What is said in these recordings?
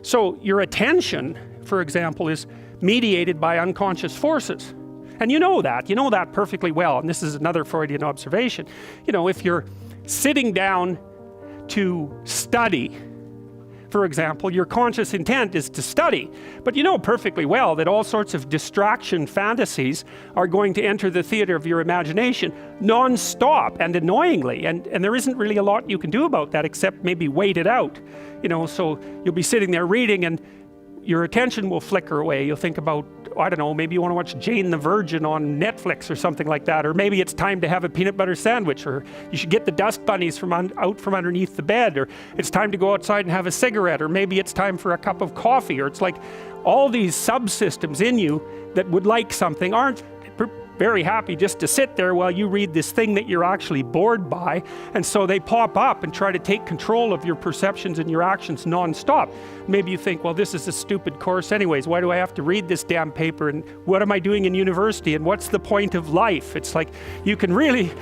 So your attention, for example, is mediated by unconscious forces. And you know that perfectly well. And this is another Freudian observation. You know, if you're sitting down to study, for example, your conscious intent is to study. But you know perfectly well that all sorts of distraction fantasies are going to enter the theater of your imagination non-stop and annoyingly. And there isn't really a lot you can do about that except maybe wait it out. You know, so you'll be sitting there reading and your attention will flicker away. You'll think about, I don't know, maybe you want to watch Jane the Virgin on Netflix or something like that. Or maybe it's time to have a peanut butter sandwich, or you should get the dust bunnies out from underneath the bed, or it's time to go outside and have a cigarette, or maybe it's time for a cup of coffee. Or it's like all these subsystems in you that would like something aren't very happy just to sit there while you read this thing that you're actually bored by. And so they pop up and try to take control of your perceptions and your actions non-stop. Maybe you think, well, this is a stupid course anyways. Why do I have to read this damn paper? And what am I doing in university? And what's the point of life? It's like you can really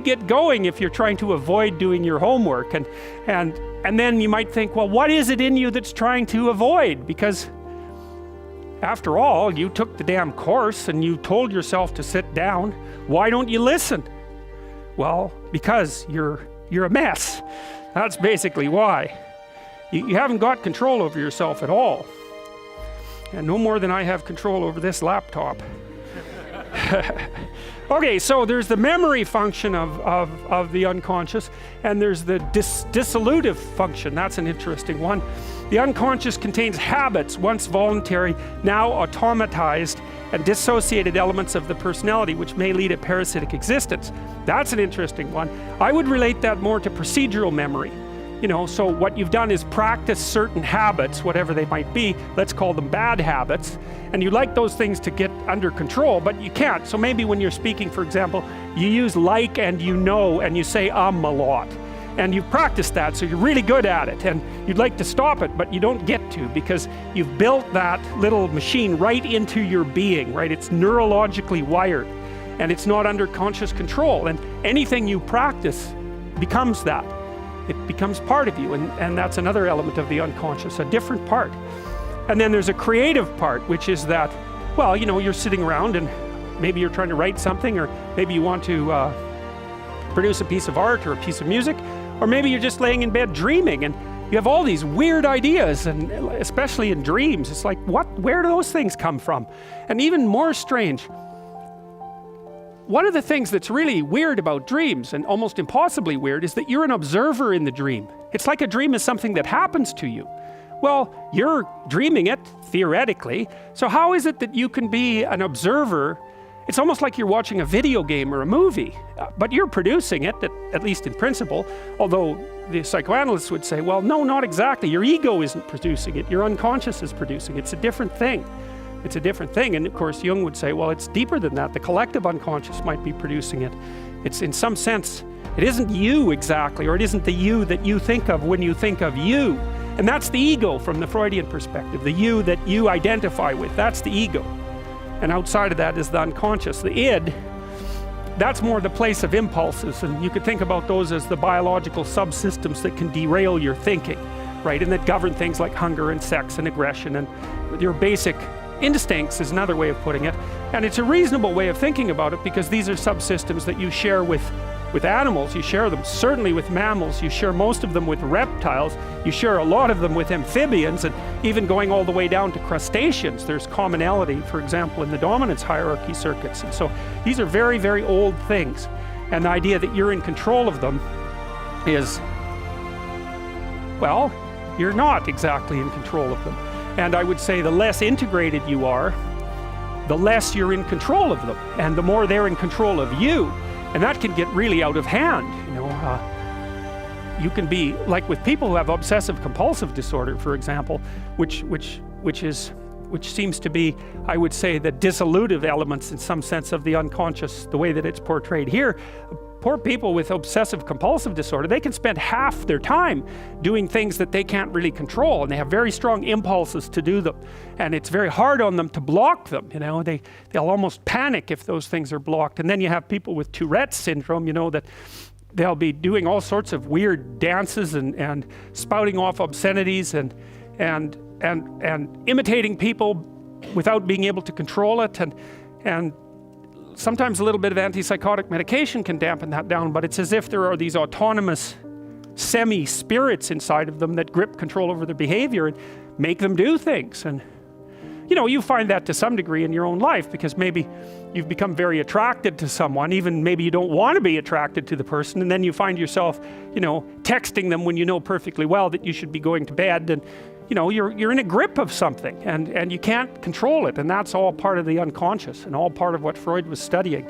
get going if you're trying to avoid doing your homework. And then you might think, well, what is it in you that's trying to avoid? Because after all, you took the damn course and you told yourself to sit down. Why don't you listen? Well, because you're a mess. That's basically why. You haven't got control over yourself at all. And no more than I have control over this laptop. Okay, so there's the memory function of the unconscious, and there's the dissolutive function. That's an interesting one. The unconscious contains habits, once voluntary, now automatized, and dissociated elements of the personality, which may lead a parasitic existence. That's an interesting one. I would relate that more to procedural memory. You know, so what you've done is practice certain habits, whatever they might be, let's call them bad habits, and you like those things to get under control, but you can't. So maybe when you're speaking, for example, you use like and you know, and you say a lot. And you've practiced that, so you're really good at it, and you'd like to stop it, but you don't get to, because you've built that little machine right into your being, right? It's neurologically wired, and it's not under conscious control, and anything you practice becomes that. It becomes part of you, and that's another element of the unconscious, a different part. And then there's a creative part, which is that, well, you know, you're sitting around and maybe you're trying to write something, or maybe you want to produce a piece of art or a piece of music, or maybe you're just laying in bed dreaming and you have all these weird ideas, and especially in dreams, it's like, where do those things come from? And even more strange, one of the things that's really weird about dreams, and almost impossibly weird, is that you're an observer in the dream. It's like a dream is something that happens to you. Well, you're dreaming it, theoretically, so how is it that you can be an observer? It's almost like you're watching a video game or a movie, but you're producing it, at least in principle, although the psychoanalysts would say, well, no, not exactly. Your ego isn't producing it, your unconscious is producing it. It's a different thing. It's a different thing. And of course, Jung would say, well, it's deeper than that. The collective unconscious might be producing it. It's, in some sense, it isn't you exactly, or it isn't the you that you think of when you think of you. And that's the ego from the Freudian perspective, the you that you identify with. That's the ego. And outside of that is the unconscious. The id, that's more the place of impulses, and you could think about those as the biological subsystems that can derail your thinking, right? And that govern things like hunger and sex and aggression, and your basic instincts is another way of putting it. And it's a reasonable way of thinking about it, because these are subsystems that you share with animals. You share them certainly with mammals, you share most of them with reptiles, you share a lot of them with amphibians, and even going all the way down to crustaceans, there's commonality, for example, in the dominance hierarchy circuits. And so these are very, very old things. And the idea that you're in control of them is, well, you're not exactly in control of them. And I would say the less integrated you are, the less you're in control of them, and the more they're in control of you. And that can get really out of hand. You know, you can be like with people who have obsessive compulsive disorder, for example, which seems to be, I would say, the dissolutive elements in some sense of the unconscious, the way that it's portrayed here. Poor people with obsessive compulsive disorder, they can spend half their time doing things that they can't really control, and they have very strong impulses to do them, and it's very hard on them to block them. You know, they'll almost panic if those things are blocked. And then you have people with Tourette's syndrome, you know, that they'll be doing all sorts of weird dances and spouting off obscenities, and and imitating people without being able to control it, and sometimes a little bit of antipsychotic medication can dampen that down, but it's as if there are these autonomous semi-spirits inside of them that grip control over their behavior and make them do things. And you know, you find that to some degree in your own life, because maybe you've become very attracted to someone, even maybe you don't want to be attracted to the person, and then you find yourself, you know, texting them when you know perfectly well that you should be going to bed, and you know, you're in a grip of something, and you can't control it, and that's all part of the unconscious and all part of what Freud was studying.